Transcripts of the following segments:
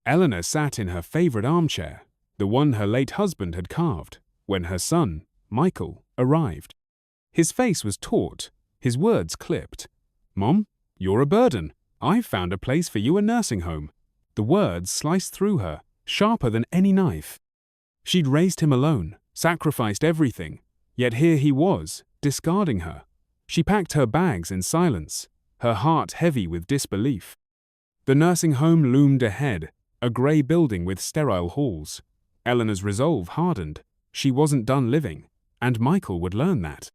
Eleanor sat in her favorite armchair, the one her late husband had carved, when her son, Michael, arrived. His face was taut, his words clipped. "Mom, you're a burden. I've found a place for you, a nursing home." The words sliced through her, sharper than any knife. She'd raised him alone, sacrificed everything, yet here he was, discarding her. She packed her bags in silence, her heart heavy with disbelief. The nursing home loomed ahead, a grey building with sterile halls. Eleanor's resolve hardened. She wasn't done living, and Michael would learn that.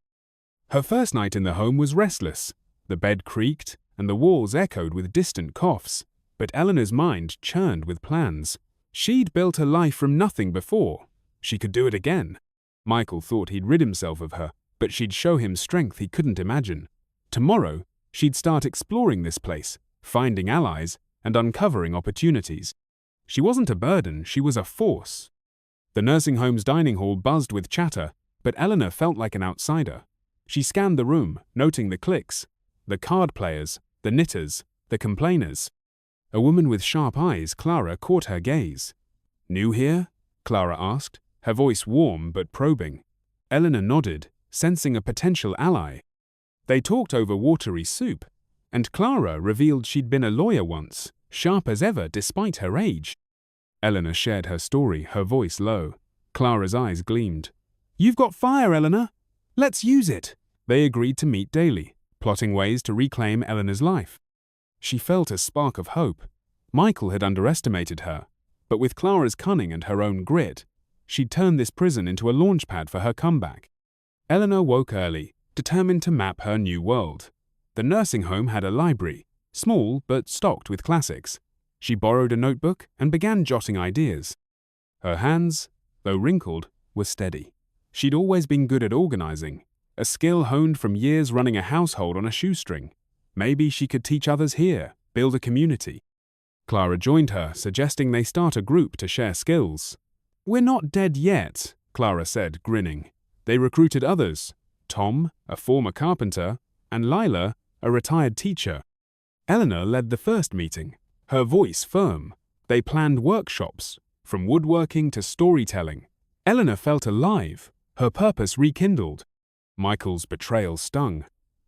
Her first night in the home was restless. The bed creaked, and the walls echoed with distant coughs, but Eleanor's mind churned with plans. She'd built a life from nothing before. She could do it again. Michael thought he'd rid himself of her, but she'd show him strength he couldn't imagine. Tomorrow, she'd start exploring this place, finding allies, and uncovering opportunities. She wasn't a burden, she was a force. The nursing home's dining hall buzzed with chatter, but Eleanor felt like an outsider. She scanned the room, noting the cliques, the card players, the knitters, the complainers. A woman with sharp eyes, Clara, caught her gaze. "New here?" Clara asked, her voice warm but probing. Eleanor nodded, sensing a potential ally. They talked over watery soup, and Clara revealed she'd been a lawyer once, sharp as ever despite her age. Eleanor shared her story, her voice low. Clara's eyes gleamed. "You've got fire, Eleanor. Let's use it." They agreed to meet daily, plotting ways to reclaim Eleanor's life. She felt a spark of hope. Michael had underestimated her, but with Clara's cunning and her own grit, she'd turned this prison into a launchpad for her comeback. Eleanor woke early, determined to map her new world. The nursing home had a library, small but stocked with classics. She borrowed a notebook and began jotting ideas. Her hands, though wrinkled, were steady. She'd always been good at organizing, a skill honed from years running a household on a shoestring. Maybe she could teach others here, build a community. Clara joined her, suggesting they start a group to share skills. "We're not dead yet," Clara said, grinning. They recruited others, Tom, a former carpenter, and Lila, a retired teacher. Eleanor led the first meeting, her voice firm. They planned workshops, from woodworking to storytelling. Eleanor felt alive, her purpose rekindled. Michael's betrayal stung,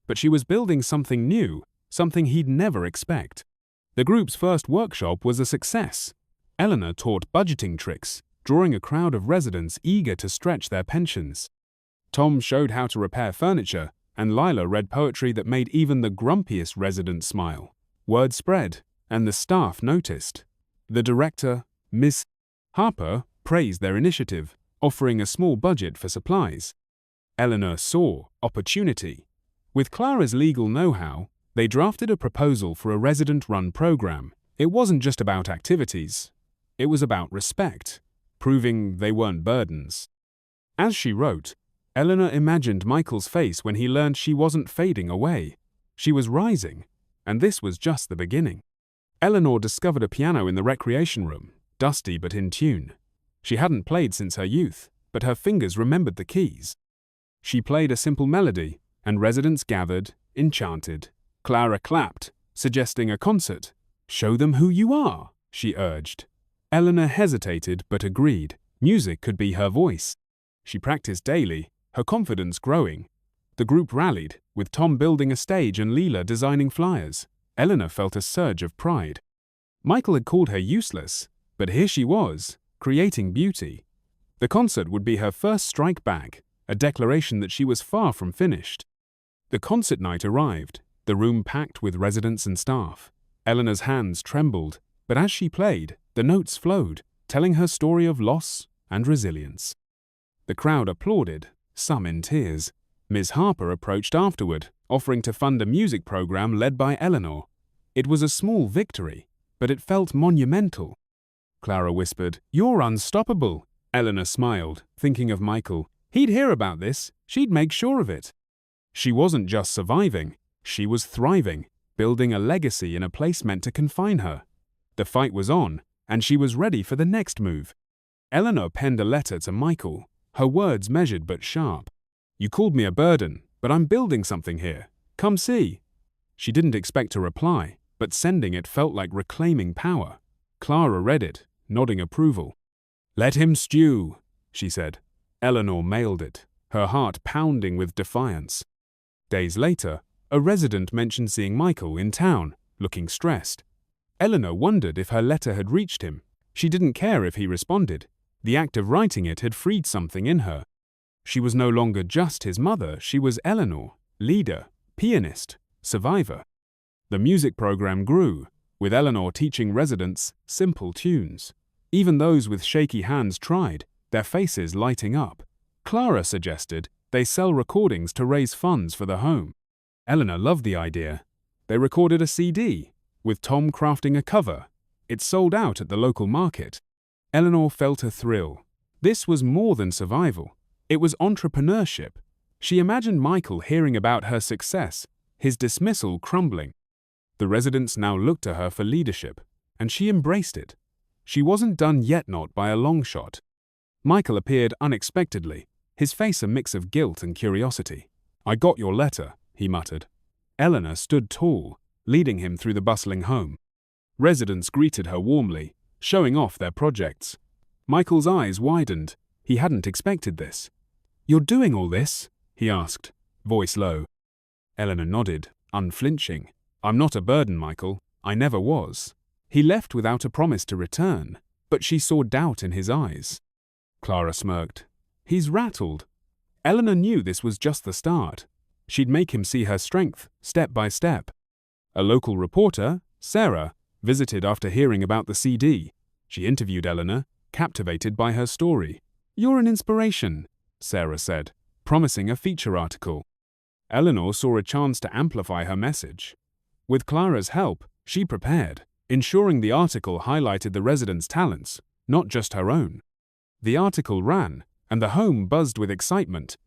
but she was building something new, something he'd never expect. The group's first workshop was a success. Eleanor taught budgeting tricks, drawing a crowd of residents eager to stretch their pensions. Tom showed how to repair furniture, and Lila read poetry that made even the grumpiest resident smile. Word spread, and the staff noticed. The director, Miss Harper, praised their initiative, offering a small budget for supplies. Eleanor saw opportunity. With Clara's legal know-how, they drafted a proposal for a resident-run program. It wasn't just about activities. It was about respect, proving they weren't burdens. As she wrote, Eleanor imagined Michael's face when he learned she wasn't fading away. She was rising, and this was just the beginning. Eleanor discovered a piano in the recreation room, dusty but in tune. She hadn't played since her youth, but her fingers remembered the keys. She played a simple melody, and residents gathered, enchanted. Clara clapped, suggesting a concert. "Show them who you are," she urged. Eleanor hesitated but agreed. Music could be her voice. She practiced daily, her confidence growing. The group rallied, with Tom building a stage and Leela designing flyers. Eleanor felt a surge of pride. Michael had called her useless, but here she was, creating beauty. The concert would be her first strike back, a declaration that she was far from finished. The concert night arrived, the room packed with residents and staff. Eleanor's hands trembled, but as she played, the notes flowed, telling her story of loss and resilience. The crowd applauded, some in tears. Ms. Harper approached afterward, offering to fund a music program led by Eleanor. It was a small victory, but it felt monumental. Clara whispered, "You're unstoppable." Eleanor smiled, thinking of Michael. He'd hear about this, she'd make sure of it. She wasn't just surviving, she was thriving, building a legacy in a place meant to confine her. The fight was on, and she was ready for the next move. Eleanor penned a letter to Michael, her words measured but sharp. "You called me a burden, but I'm building something here. Come see." She didn't expect a reply, but sending it felt like reclaiming power. Clara read it, nodding approval. "Let him stew," she said. Eleanor mailed it, her heart pounding with defiance. Days later, a resident mentioned seeing Michael in town, looking stressed. Eleanor wondered if her letter had reached him. She didn't care if he responded. The act of writing it had freed something in her. She was no longer just his mother, she was Eleanor, leader, pianist, survivor. The music program grew, with Eleanor teaching residents simple tunes. Even those with shaky hands tried, their faces lighting up. Clara suggested they sell recordings to raise funds for the home. Eleanor loved the idea. They recorded a CD, with Tom crafting a cover. It sold out at the local market. Eleanor felt a thrill. This was more than survival. It was entrepreneurship. She imagined Michael hearing about her success, his dismissal crumbling. The residents now looked to her for leadership, and she embraced it. She wasn't done yet, not by a long shot. Michael appeared unexpectedly, his face a mix of guilt and curiosity. "I got your letter," he muttered. Eleanor stood tall, leading him through the bustling home. Residents greeted her warmly, showing off their projects. Michael's eyes widened. He hadn't expected this. "You're doing all this?" he asked, voice low. Eleanor nodded, unflinching. "I'm not a burden, Michael. I never was." He left without a promise to return, but she saw doubt in his eyes. Clara smirked. "He's rattled." Eleanor knew this was just the start. She'd make him see her strength, step by step. A local reporter, Sarah, visited after hearing about the CD. She interviewed Eleanor, captivated by her story. "You're an inspiration," Sarah said, promising a feature article. Eleanor saw a chance to amplify her message. With Clara's help, she prepared, ensuring the article highlighted the residents' talents, not just her own. The article ran, and the home buzzed with excitement.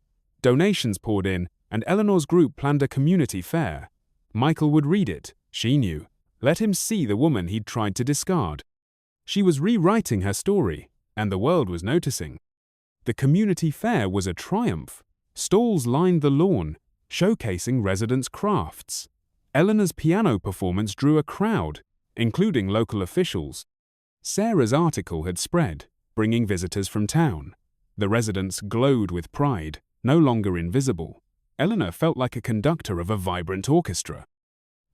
Donations poured in, and Eleanor's group planned a community fair. Michael would read it, she knew. Let him see the woman he'd tried to discard. She was rewriting her story, and the world was noticing. The community fair was a triumph. Stalls lined the lawn, showcasing residents' crafts. Eleanor's piano performance drew a crowd, including local officials. Sarah's article had spread, bringing visitors from town. The residents glowed with pride, no longer invisible. Eleanor felt like a conductor of a vibrant orchestra.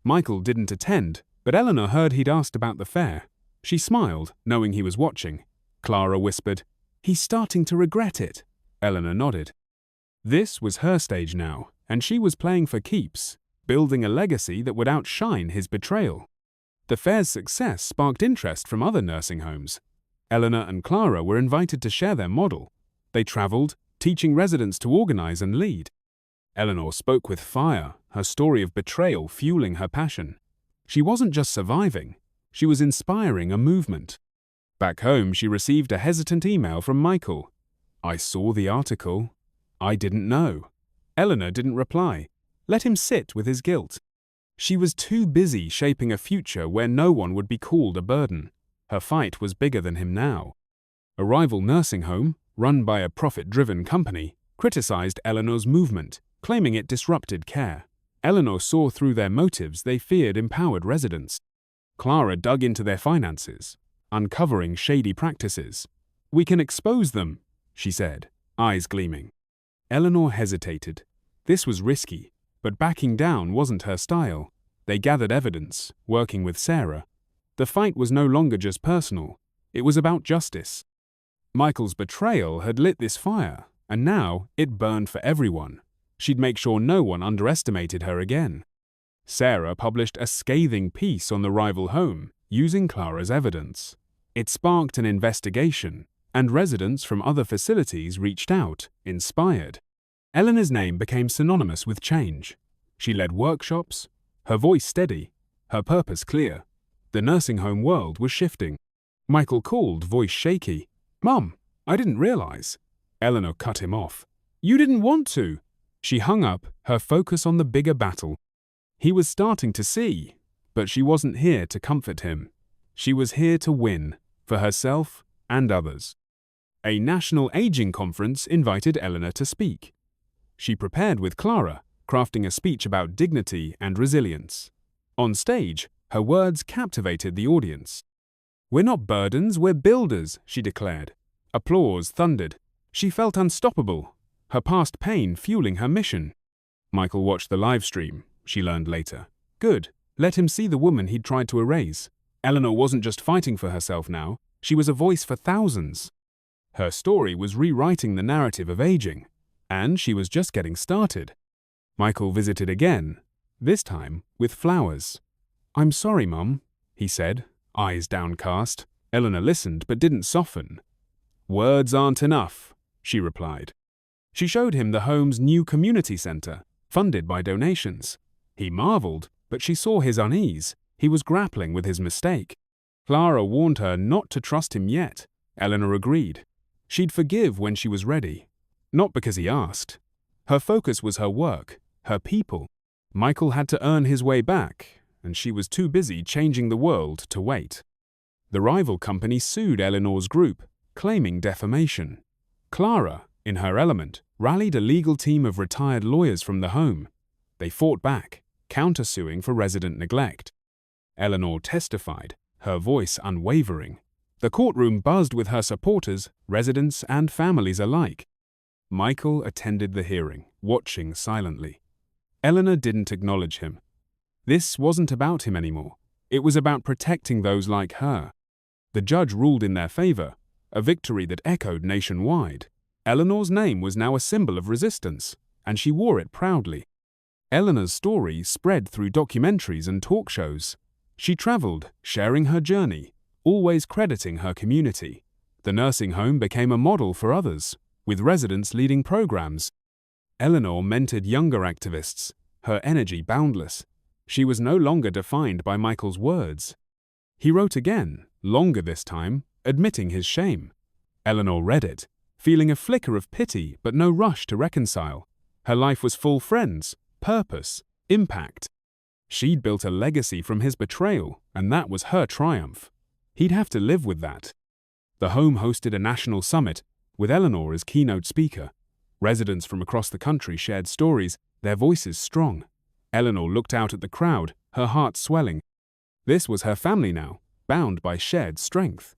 Michael didn't attend, but Eleanor heard he'd asked about the fair. She smiled, knowing he was watching. Clara whispered, "He's starting to regret it." Eleanor nodded. This was her stage now, and she was playing for keeps, building a legacy that would outshine his betrayal. The fair's success sparked interest from other nursing homes. Eleanor and Clara were invited to share their model. They traveled, teaching residents to organize and lead. Eleanor spoke with fire, her story of betrayal fueling her passion. She wasn't just surviving, she was inspiring a movement. Back home, she received a hesitant email from Michael. "I saw the article. I didn't know." Eleanor didn't reply. Let him sit with his guilt. She was too busy shaping a future where no one would be called a burden. Her fight was bigger than him now. A rival nursing home, run by a profit-driven company, criticized Eleanor's movement, claiming it disrupted care. Eleanor saw through their motives. They feared empowered residents. Clara dug into their finances, uncovering shady practices. "We can expose them," she said, eyes gleaming. Eleanor hesitated. This was risky, but backing down wasn't her style. They gathered evidence, working with Sarah. The fight was no longer just personal. It was about justice. Michael's betrayal had lit this fire, and now it burned for everyone. She'd make sure no one underestimated her again. Sarah published a scathing piece on the rival home, using Clara's evidence. It sparked an investigation, and residents from other facilities reached out, inspired. Eleanor's name became synonymous with change. She led workshops, her voice steady, her purpose clear. The nursing home world was shifting. Michael called, voice shaky. "Mum, I didn't realize." Eleanor cut him off. "You didn't want to." She hung up, her focus on the bigger battle. He was starting to see, but she wasn't here to comfort him. She was here to win, for herself and others. A national aging conference invited Eleanor to speak. She prepared with Clara, crafting a speech about dignity and resilience. On stage, her words captivated the audience. "We're not burdens, we're builders," she declared. Applause thundered. She felt unstoppable, her past pain fueling her mission. Michael watched the live stream, she learned later. Good. Let him see the woman he'd tried to erase. Eleanor wasn't just fighting for herself now, she was a voice for thousands. Her story was rewriting the narrative of aging, and she was just getting started. Michael visited again, this time with flowers. "I'm sorry, Mum," he said, eyes downcast. Eleanor listened but didn't soften. "Words aren't enough," she replied. She showed him the home's new community center, funded by donations. He marveled, but she saw his unease. He was grappling with his mistake. Clara warned her not to trust him yet. Eleanor agreed. She'd forgive when she was ready. Not because he asked. Her focus was her work, her people. Michael had to earn his way back, and she was too busy changing the world to wait. The rival company sued Eleanor's group, claiming defamation. Clara, in her element, rallied a legal team of retired lawyers from the home. They fought back, countersuing for resident neglect. Eleanor testified, her voice unwavering. The courtroom buzzed with her supporters, residents and families alike. Michael attended the hearing, watching silently. Eleanor didn't acknowledge him. This wasn't about him anymore. It was about protecting those like her. The judge ruled in their favor, a victory that echoed nationwide. Eleanor's name was now a symbol of resistance, and she wore it proudly. Eleanor's story spread through documentaries and talk shows. She traveled, sharing her journey, always crediting her community. The nursing home became a model for others, with residents leading programs. Eleanor mentored younger activists, her energy boundless. She was no longer defined by Michael's words. He wrote again, longer this time, admitting his shame. Eleanor read it, feeling a flicker of pity but no rush to reconcile. Her life was full friends, purpose, impact. She'd built a legacy from his betrayal, and that was her triumph. He'd have to live with that. The home hosted a national summit, with Eleanor as keynote speaker. Residents from across the country shared stories, their voices strong. Eleanor looked out at the crowd, her heart swelling. This was her family now, bound by shared strength.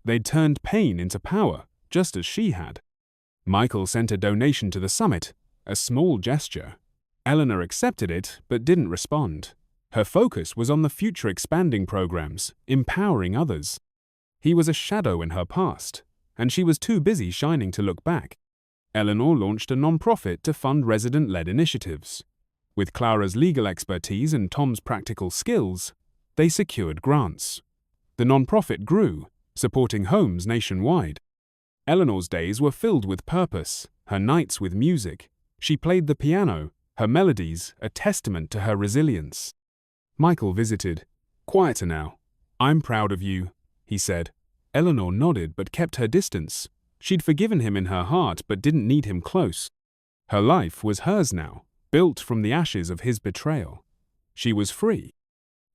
They'd turned pain into power, just as she had. Michael sent a donation to the summit, a small gesture. Eleanor accepted it, but didn't respond. Her focus was on the future expanding programs, empowering others. He was a shadow in her past, and she was too busy shining to look back. Eleanor launched a non-profit to fund resident-led initiatives. With Clara's legal expertise and Tom's practical skills, they secured grants. The non-profit grew, supporting homes nationwide. Eleanor's days were filled with purpose, her nights with music. She played the piano, her melodies a testament to her resilience. Michael visited. "Quieter now. I'm proud of you," he said. Eleanor nodded but kept her distance. She'd forgiven him in her heart but didn't need him close. Her life was hers now, built from the ashes of his betrayal. She was free.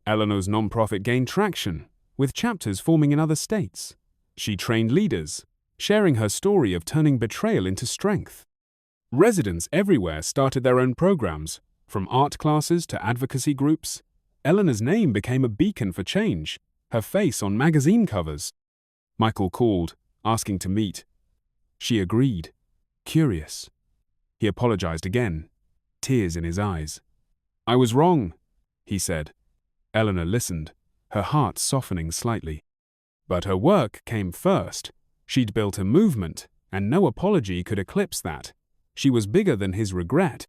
Eleanor's nonprofit gained traction, with chapters forming in other states. She trained leaders, sharing her story of turning betrayal into strength. Residents everywhere started their own programs, from art classes to advocacy groups. Eleanor's name became a beacon for change, her face on magazine covers. Michael called, asking to meet. She agreed, curious. He apologized again, tears in his eyes. "I was wrong," he said. Eleanor listened, her heart softening slightly. But her work came first. She'd built a movement, and no apology could eclipse that. She was bigger than his regret.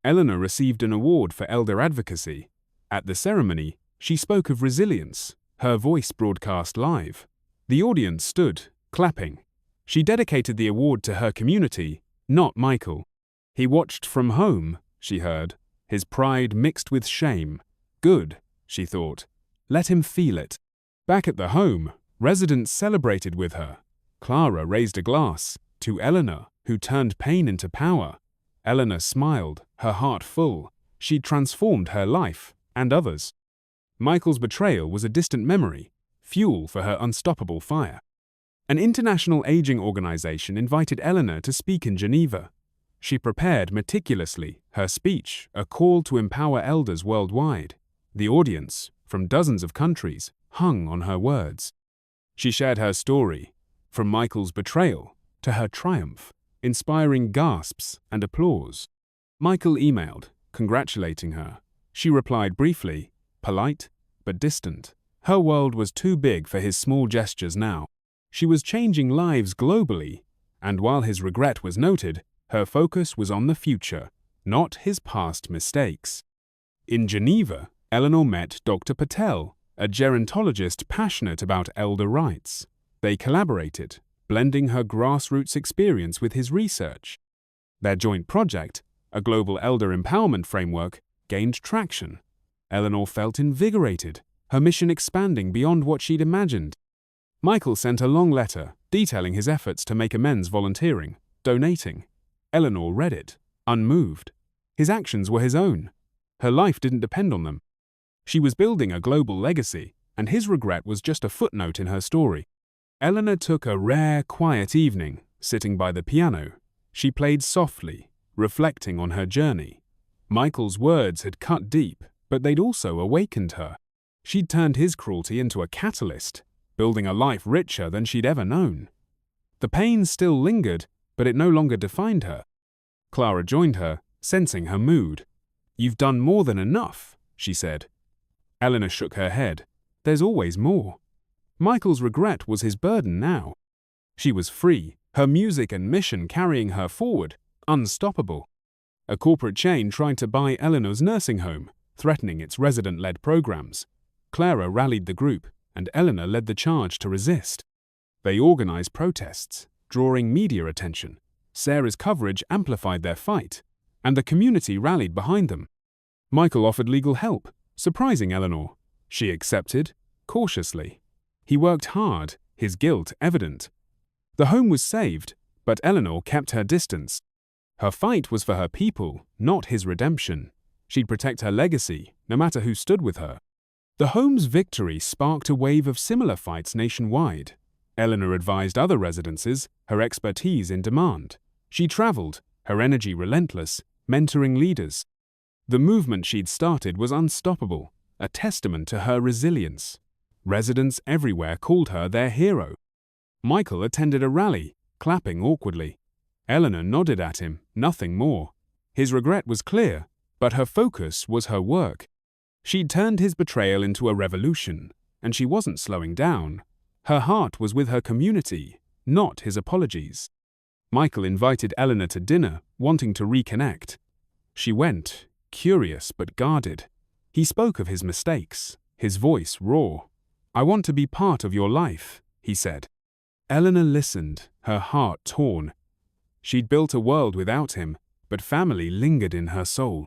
Eleanor received an award for elder advocacy. At the ceremony, she spoke of resilience, her voice broadcast live. The audience stood, clapping. She dedicated the award to her community, not Michael. He watched from home, she heard, his pride mixed with shame. Good, she thought. Let him feel it. Back at the home, residents celebrated with her. Clara raised a glass to Eleanor, who turned pain into power. Eleanor smiled, her heart full. She'd transformed her life, and others. Michael's betrayal was a distant memory, fuel for her unstoppable fire. An international aging organization invited Eleanor to speak in Geneva. She prepared meticulously, her speech a call to empower elders worldwide. The audience, from dozens of countries, hung on her words. She shared her story, from Michael's betrayal to her triumph, inspiring gasps and applause. Michael emailed, congratulating her. She replied briefly, polite but distant. Her world was too big for his small gestures now. She was changing lives globally, and while his regret was noted, her focus was on the future, not his past mistakes. In Geneva, Eleanor met Dr. Patel, a gerontologist passionate about elder rights. They collaborated, blending her grassroots experience with his research. Their joint project, a global elder empowerment framework, gained traction. Eleanor felt invigorated, her mission expanding beyond what she'd imagined. Michael sent a long letter detailing his efforts to make amends, volunteering, donating. Eleanor read it, unmoved. His actions were his own. Her life didn't depend on them. She was building a global legacy, and his regret was just a footnote in her story. Eleanor took a rare, quiet evening, sitting by the piano. She played softly, reflecting on her journey. Michael's words had cut deep, but they'd also awakened her. She'd turned his cruelty into a catalyst, building a life richer than she'd ever known. The pain still lingered, but it no longer defined her. Clara joined her, sensing her mood. "You've done more than enough," she said. Eleanor shook her head. "There's always more." Michael's regret was his burden now. She was free, her music and mission carrying her forward, unstoppable. A corporate chain tried to buy Eleanor's nursing home, threatening its resident-led programs. Clara rallied the group, and Eleanor led the charge to resist. They organized protests, drawing media attention. Sarah's coverage amplified their fight, and the community rallied behind them. Michael offered legal help, surprising Eleanor. She accepted, cautiously. He worked hard, his guilt evident. The home was saved, but Eleanor kept her distance. Her fight was for her people, not his redemption. She'd protect her legacy, no matter who stood with her. The home's victory sparked a wave of similar fights nationwide. Eleanor advised other residences, her expertise in demand. She traveled, her energy relentless, mentoring leaders. The movement she'd started was unstoppable, a testament to her resilience. Residents everywhere called her their hero. Michael attended a rally, clapping awkwardly. Eleanor nodded at him, nothing more. His regret was clear, but her focus was her work. She'd turned his betrayal into a revolution, and she wasn't slowing down. Her heart was with her community, not his apologies. Michael invited Eleanor to dinner, wanting to reconnect. She went, curious but guarded. He spoke of his mistakes, his voice raw. "I want to be part of your life," he said. Eleanor listened, her heart torn. She'd built a world without him, but family lingered in her soul.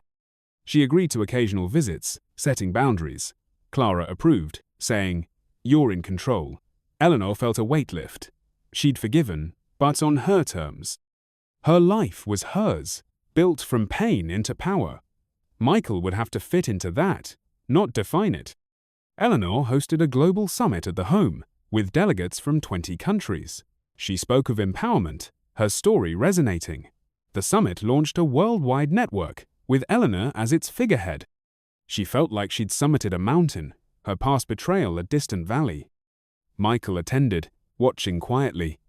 She agreed to occasional visits, setting boundaries. Clara approved, saying, "You're in control." Eleanor felt a weight lift. She'd forgiven, but on her terms. Her life was hers, built from pain into power. Michael would have to fit into that, not define it. Eleanor hosted a global summit at the home, with delegates from 20 countries. She spoke of empowerment, her story resonating. The summit launched a worldwide network, with Eleanor as its figurehead. She felt like she'd summited a mountain, her past betrayal a distant valley. Michael attended, watching quietly.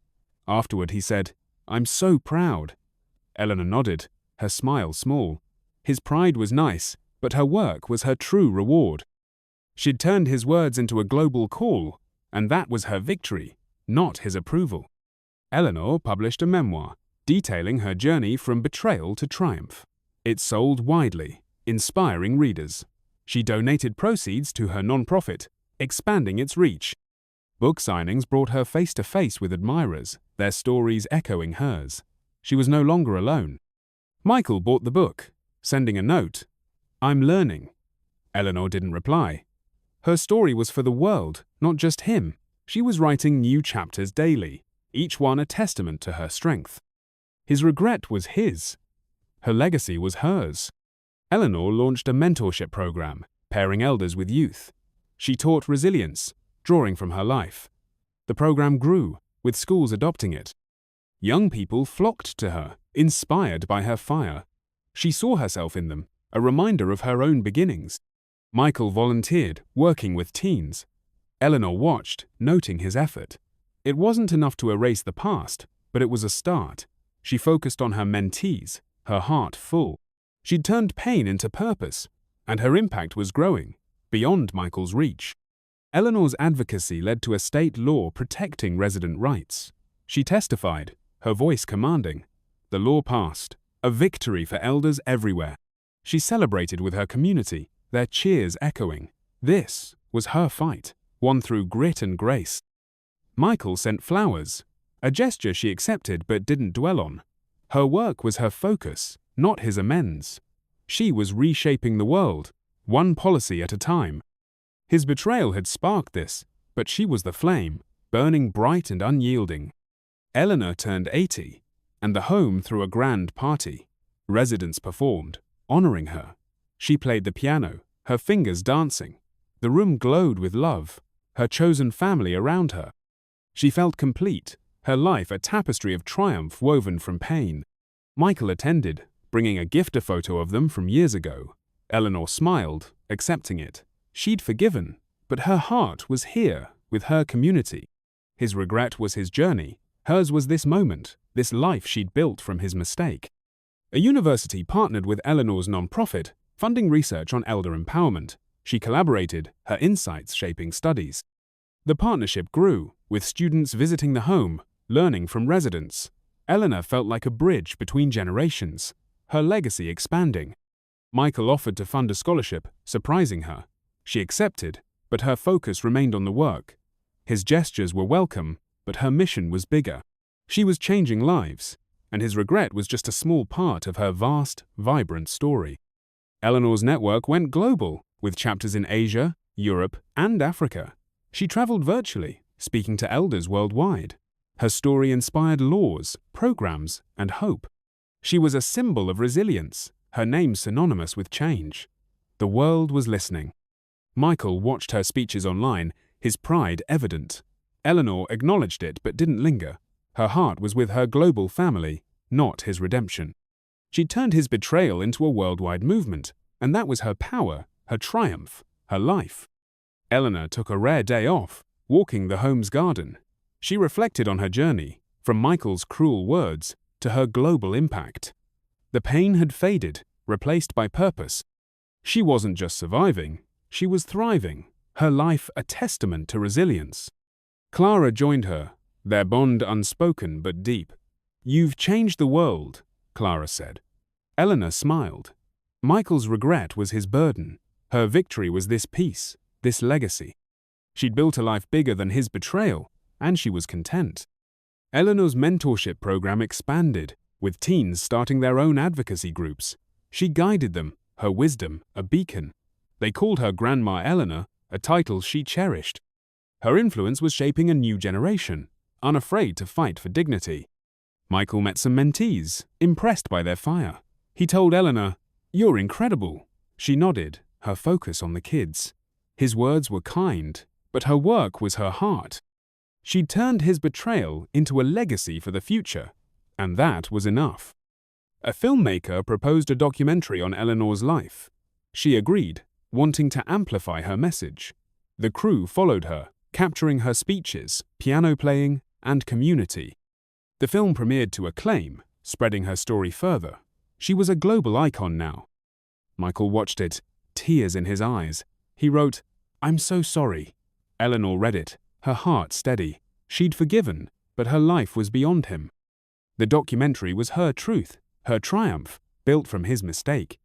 Afterward he said, "I'm so proud." Eleanor nodded, her smile small. His pride was nice, but her work was her true reward. She'd turned his words into a global call, and that was her victory, not his approval. Eleanor published a memoir, detailing her journey from betrayal to triumph. It sold widely, inspiring readers. She donated proceeds to her nonprofit, expanding its reach. Book signings brought her face-to-face with admirers, their stories echoing hers. She was no longer alone. Michael bought the book, sending a note, "I'm learning." Eleanor didn't reply. Her story was for the world, not just him. She was writing new chapters daily, each one a testament to her strength. His regret was his. Her legacy was hers. Eleanor launched a mentorship program, pairing elders with youth. She taught resilience, drawing from her life. The program grew, with schools adopting it. Young people flocked to her, inspired by her fire. She saw herself in them, a reminder of her own beginnings. Michael volunteered, working with teens. Eleanor watched, noting his effort. It wasn't enough to erase the past, but it was a start. She focused on her mentees, her heart full. She'd turned pain into purpose, and her impact was growing, beyond Michael's reach. Eleanor's advocacy led to a state law protecting resident rights. She testified, her voice commanding. The law passed, a victory for elders everywhere. She celebrated with her community, their cheers echoing. This was her fight, won through grit and grace. Michael sent flowers, a gesture she accepted but didn't dwell on. Her work was her focus, not his amends. She was reshaping the world, one policy at a time. His betrayal had sparked this, but she was the flame, burning bright and unyielding. Eleanor turned 80, and the home threw a grand party. Residents performed, honoring her. She played the piano, her fingers dancing. The room glowed with love, her chosen family around her. She felt complete, her life a tapestry of triumph woven from pain. Michael attended, bringing a gifter photo of them from years ago. Eleanor smiled, accepting it. She'd forgiven, but her heart was here, with her community. His regret was his journey. Hers was this moment, this life she'd built from his mistake. A university partnered with Eleanor's nonprofit, funding research on elder empowerment. She collaborated, her insights shaping studies. The partnership grew, with students visiting the home, learning from residents. Eleanor felt like a bridge between generations, her legacy expanding. Michael offered to fund a scholarship, surprising her. She accepted, but her focus remained on the work. His gestures were welcome, but her mission was bigger. She was changing lives, and his regret was just a small part of her vast, vibrant story. Eleanor's network went global, with chapters in Asia, Europe, and Africa. She traveled virtually, speaking to elders worldwide. Her story inspired laws, programs, and hope. She was a symbol of resilience, her name synonymous with change. The world was listening. Michael watched her speeches online, his pride evident. Eleanor acknowledged it but didn't linger. Her heart was with her global family, not his redemption. She turned his betrayal into a worldwide movement, and that was her power, her triumph, her life. Eleanor took a rare day off, walking the home's garden. She reflected on her journey, from Michael's cruel words to her global impact. The pain had faded, replaced by purpose. She wasn't just surviving, she was thriving, her life a testament to resilience. Clara joined her, their bond unspoken but deep. "You've changed the world," Clara said. Eleanor smiled. Michael's regret was his burden. Her victory was this peace, this legacy. She'd built a life bigger than his betrayal, and she was content. Eleanor's mentorship program expanded, with teens starting their own advocacy groups. She guided them, her wisdom a beacon. They called her Grandma Eleanor, a title she cherished. Her influence was shaping a new generation, unafraid to fight for dignity. Michael met some mentees, impressed by their fire. He told Eleanor, "You're incredible." She nodded, her focus on the kids. His words were kind, but her work was her heart. She'd turned his betrayal into a legacy for the future, and that was enough. A filmmaker proposed a documentary on Eleanor's life. She agreed, wanting to amplify her message. The crew followed her, capturing her speeches, piano playing, and community. The film premiered to acclaim, spreading her story further. She was a global icon now. Michael watched it, tears in his eyes. He wrote, "I'm so sorry." Eleanor read it, her heart steady. She'd forgiven, but her life was beyond him. The documentary was her truth, her triumph, built from his mistake.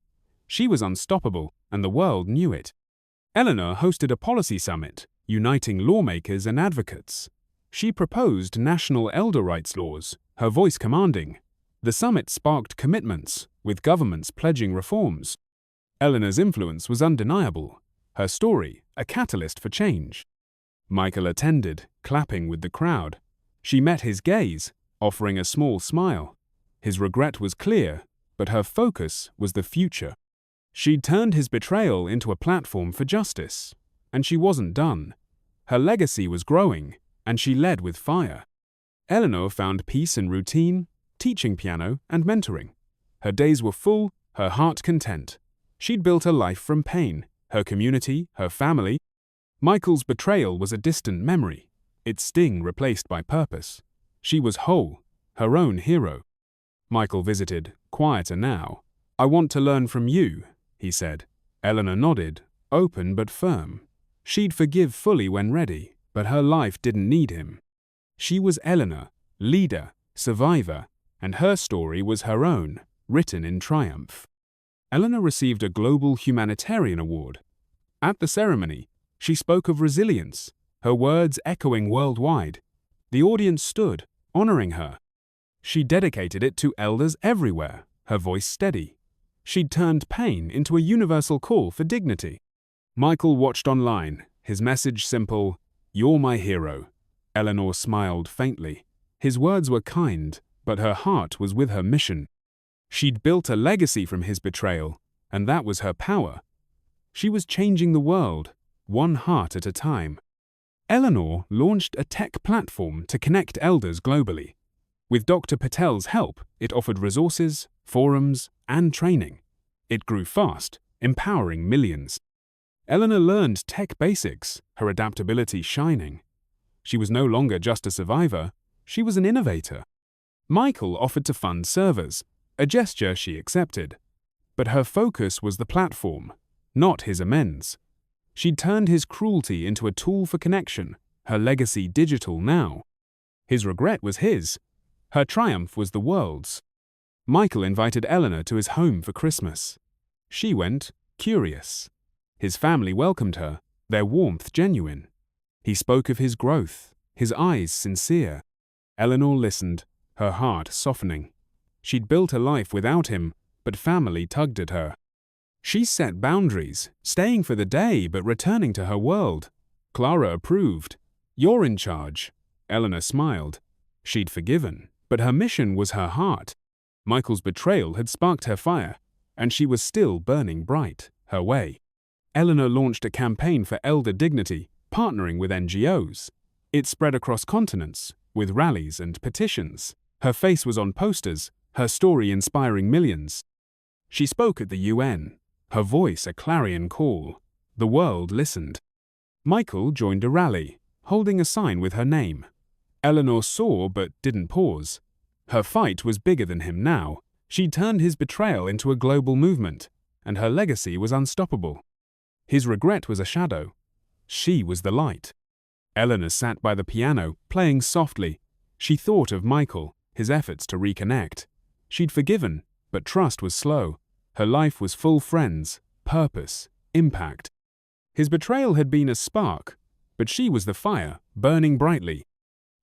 She was unstoppable, and the world knew it. Eleanor hosted a policy summit, uniting lawmakers and advocates. She proposed national elder rights laws, her voice commanding. The summit sparked commitments, with governments pledging reforms. Eleanor's influence was undeniable, her story a catalyst for change. Michael attended, clapping with the crowd. She met his gaze, offering a small smile. His regret was clear, but her focus was the future. She'd turned his betrayal into a platform for justice, and she wasn't done. Her legacy was growing, and she led with fire. Eleanor found peace in routine, teaching piano and mentoring. Her days were full, her heart content. She'd built a life from pain, her community, her family. Michael's betrayal was a distant memory. its sting replaced by purpose. She was whole, her own hero. Michael visited, quieter now. "I want to learn from you," he said. Eleanor nodded, open but firm. She'd forgive fully when ready, but her life didn't need him. She was Eleanor, leader, survivor, and her story was her own, written in triumph. Eleanor received a Global Humanitarian Award. At the ceremony, she spoke of resilience, her words echoing worldwide. The audience stood, honoring her. She dedicated it to elders everywhere, her voice steady. She'd turned pain into a universal call for dignity. Michael watched online, his message simple, "You're my hero." Eleanor smiled faintly. His words were kind, but her heart was with her mission. She'd built a legacy from his betrayal, and that was her power. She was changing the world, one heart at a time. Eleanor launched a tech platform to connect elders globally. With Dr. Patel's help, it offered resources, forums, and training. It grew fast, empowering millions. Eleanor learned tech basics, her adaptability shining. She was no longer just a survivor, she was an innovator. Michael offered to fund servers, a gesture she accepted. But her focus was the platform, not his amends. She'd turned his cruelty into a tool for connection, her legacy digital now. His regret was his. Her triumph was the world's. Michael invited Eleanor to his home for Christmas. She went, curious. His family welcomed her, their warmth genuine. He spoke of his growth, his eyes sincere. Eleanor listened, her heart softening. She'd built a life without him, but family tugged at her. She set boundaries, staying for the day but returning to her world. Clara approved. "You're in charge." Eleanor smiled. She'd forgiven, but her mission was her heart. Michael's betrayal had sparked her fire, and she was still burning bright, her way. Eleanor launched a campaign for elder dignity, partnering with NGOs. It spread across continents, with rallies and petitions. Her face was on posters, her story inspiring millions. She spoke at the UN, her voice a clarion call. The world listened. Michael joined a rally, holding a sign with her name. Eleanor saw but didn't pause. Her fight was bigger than him now. She'd turned his betrayal into a global movement, and her legacy was unstoppable. His regret was a shadow. She was the light. Eleanor sat by the piano, playing softly. She thought of Michael, his efforts to reconnect. She'd forgiven, but trust was slow. Her life was full friends, purpose, impact. His betrayal had been a spark, but she was the fire, burning brightly.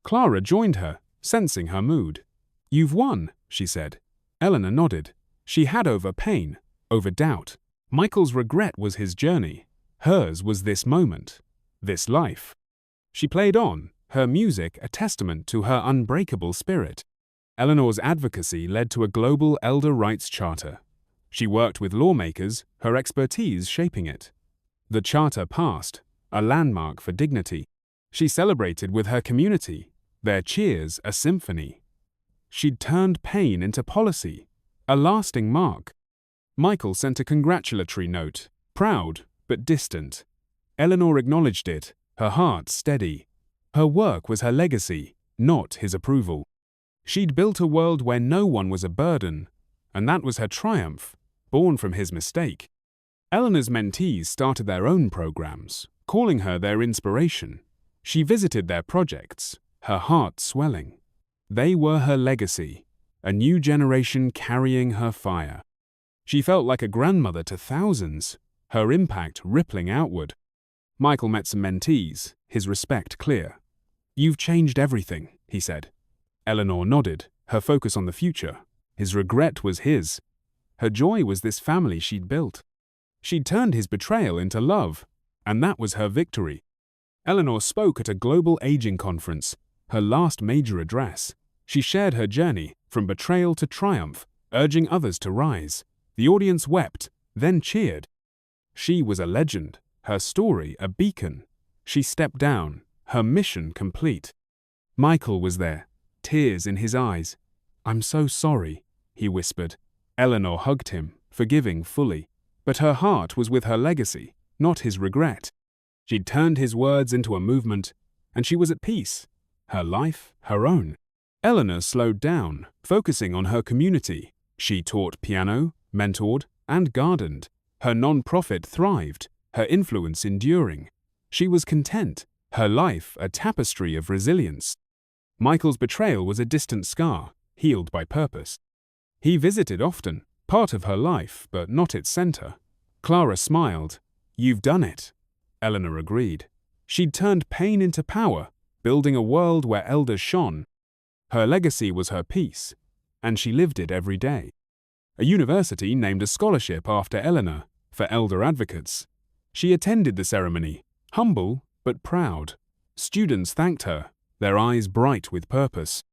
Clara joined her, sensing her mood. "You've won," she said. Eleanor nodded. She had over pain, over doubt. Michael's regret was his journey. Hers was this moment, this life. She played on, her music a testament to her unbreakable spirit. Eleanor's advocacy led to a global elder rights charter. She worked with lawmakers, her expertise shaping it. The charter passed, a landmark for dignity. She celebrated with her community, their cheers a symphony. She'd turned pain into policy, a lasting mark. Michael sent a congratulatory note, proud but distant. Eleanor acknowledged it, her heart steady. Her work was her legacy, not his approval. She'd built a world where no one was a burden, and that was her triumph, born from his mistake. Eleanor's mentees started their own programs, calling her their inspiration. She visited their projects, her heart swelling. They were her legacy, a new generation carrying her fire. She felt like a grandmother to thousands, her impact rippling outward. Michael met some mentees, his respect clear. "You've changed everything," he said. Eleanor nodded, her focus on the future. His regret was his. Her joy was this family she'd built. She'd turned his betrayal into love, and that was her victory. Eleanor spoke at a global aging conference, her last major address. She shared her journey, from betrayal to triumph, urging others to rise. The audience wept, then cheered. She was a legend, her story a beacon. She stepped down, her mission complete. Michael was there, tears in his eyes. "I'm so sorry," he whispered. Eleanor hugged him, forgiving fully. But her heart was with her legacy, not his regret. She'd turned his words into a movement, and she was at peace. Her life, her own. Eleanor slowed down, focusing on her community. She taught piano, mentored, and gardened. Her non-profit thrived, her influence enduring. She was content, her life a tapestry of resilience. Michael's betrayal was a distant scar, healed by purpose. He visited often, part of her life, but not its center. Clara smiled. "You've done it," Eleanor agreed. She'd turned pain into power, building a world where elders shone. Her legacy was her peace, and she lived it every day. A university named a scholarship after Eleanor for elder advocates. She attended the ceremony, humble but proud. Students thanked her, their eyes bright with purpose.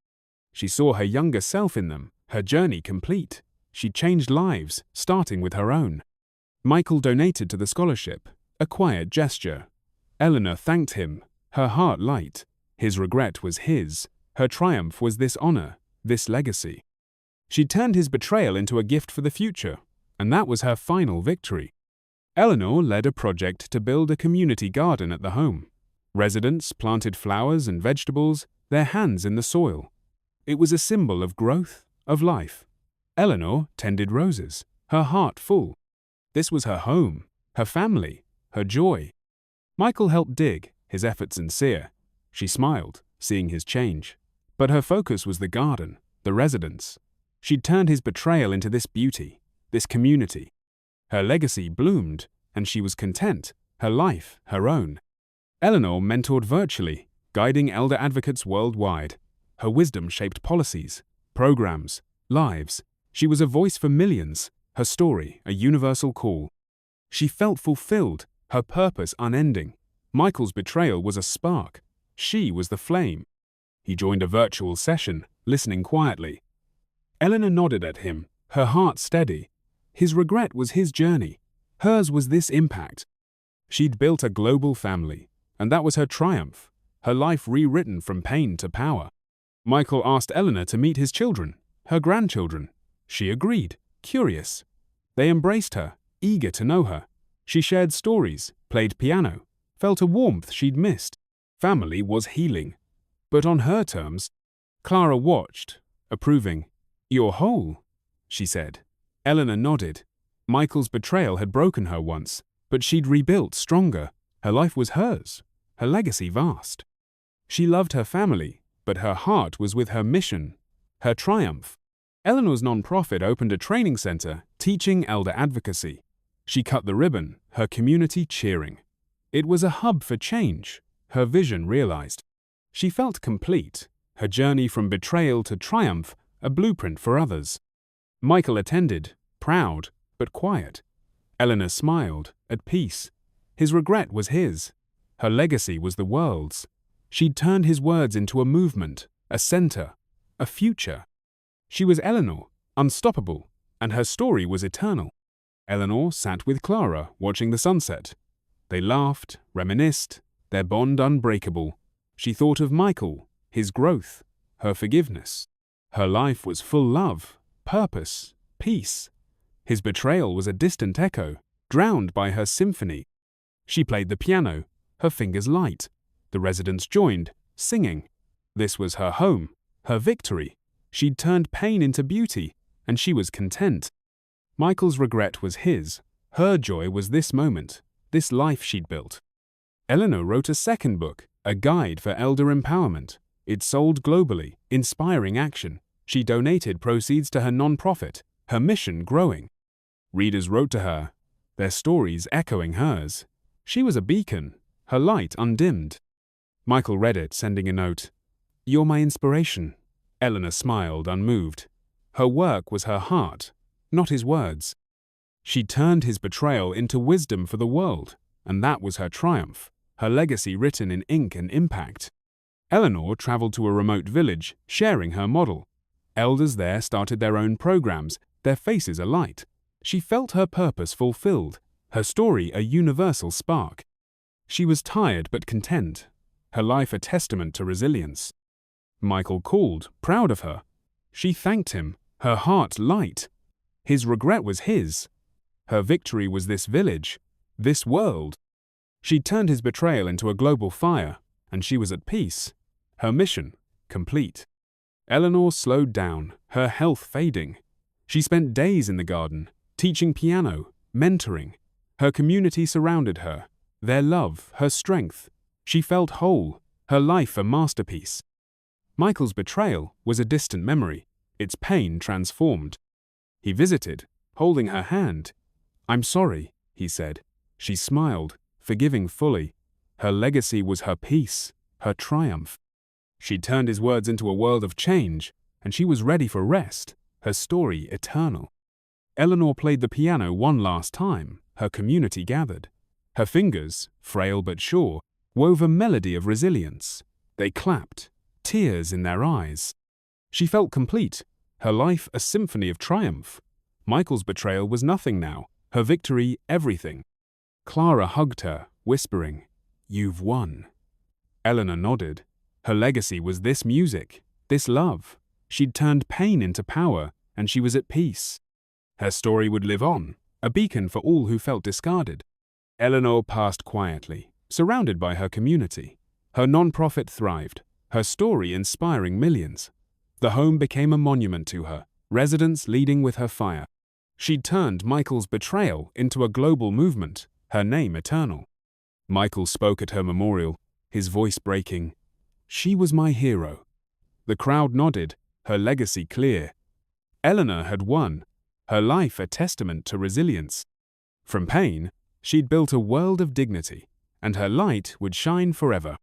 She saw her younger self in them, her journey complete. She changed lives, starting with her own. Michael donated to the scholarship, a quiet gesture. Eleanor thanked him, her heart light. His regret was his. Her triumph was this honor, this legacy. She turned his betrayal into a gift for the future, and that was her final victory. Eleanor led a project to build a community garden at the home. Residents planted flowers and vegetables, their hands in the soil. It was a symbol of growth, of life. Eleanor tended roses, her heart full. This was her home, her family, her joy. Michael helped dig, his effort sincere. She smiled, seeing his change. But her focus was the garden, the residents. She'd turned his betrayal into this beauty, this community. Her legacy bloomed, and she was content, her life her own. Eleanor mentored virtually, guiding elder advocates worldwide. Her wisdom shaped policies, programs, lives. She was a voice for millions, her story a universal call. She felt fulfilled, her purpose unending. Michael's betrayal was a spark. She was the flame. He joined a virtual session, listening quietly. Eleanor nodded at him, her heart steady. His regret was his journey. Hers was this impact. She'd built a global family, and that was her triumph, her life rewritten from pain to power. Michael asked Eleanor to meet his children, her grandchildren. She agreed, curious. They embraced her, eager to know her. She shared stories, played piano, felt a warmth she'd missed. Family was healing. But on her terms. Clara watched, approving. "You're whole," she said. Eleanor nodded. Michael's betrayal had broken her once, but she'd rebuilt stronger. Her life was hers, her legacy vast. She loved her family, but her heart was with her mission, her triumph. Eleanor's non-profit opened a training center teaching elder advocacy. She cut the ribbon, her community cheering. It was a hub for change, her vision realized. She felt complete, her journey from betrayal to triumph a blueprint for others. Michael attended, proud but quiet. Eleanor smiled, at peace. His regret was his. Her legacy was the world's. She'd turned his words into a movement, a center, a future. She was Eleanor, unstoppable, and her story was eternal. Eleanor sat with Clara, watching the sunset. They laughed, reminisced, their bond unbreakable. She thought of Michael, his growth, her forgiveness. Her life was full love, purpose, peace. His betrayal was a distant echo, drowned by her symphony. She played the piano, her fingers light. The residents joined, singing. This was her home, her victory. She'd turned pain into beauty, and she was content. Michael's regret was his. Her joy was this moment, this life she'd built. Eleanor wrote a second book, a guide for elder empowerment. It sold globally, inspiring action. She donated proceeds to her non-profit, her mission growing. Readers wrote to her, their stories echoing hers. She was a beacon, her light undimmed. Michael read it, sending a note. "You're my inspiration." Eleanor smiled, unmoved. Her work was her heart, not his words. She turned his betrayal into wisdom for the world, and that was her triumph, her legacy written in ink and impact. Eleanor traveled to a remote village, sharing her model. Elders there started their own programs, their faces alight. She felt her purpose fulfilled, her story a universal spark. She was tired but content, her life a testament to resilience. Michael called, proud of her. She thanked him, her heart light. His regret was his. Her victory was this village, this world. She turned his betrayal into a global fire, and she was at peace. Her mission complete. Eleanor slowed down, her health fading. She spent days in the garden, teaching piano, mentoring. Her community surrounded her, their love, her strength. She felt whole, her life a masterpiece. Michael's betrayal was a distant memory, its pain transformed. He visited, holding her hand. "I'm sorry," he said. She smiled, forgiving fully. Her legacy was her peace, her triumph. She turned his words into a world of change, and she was ready for rest, her story eternal. Eleanor played the piano one last time, her community gathered. Her fingers, frail but sure, wove a melody of resilience. They clapped, tears in their eyes. She felt complete, her life a symphony of triumph. Michael's betrayal was nothing now, her victory everything. Clara hugged her, whispering, "You've won." Eleanor nodded. Her legacy was this music, this love. She'd turned pain into power, and she was at peace. Her story would live on, a beacon for all who felt discarded. Eleanor passed quietly, surrounded by her community. Her non-profit thrived, her story inspiring millions. The home became a monument to her, residents leading with her fire. She'd turned Michael's betrayal into a global movement, her name eternal. Michael spoke at her memorial, his voice breaking. "She was my hero." The crowd nodded, her legacy clear. Eleanor had won, her life a testament to resilience. From pain, she'd built a world of dignity, and her light would shine forever.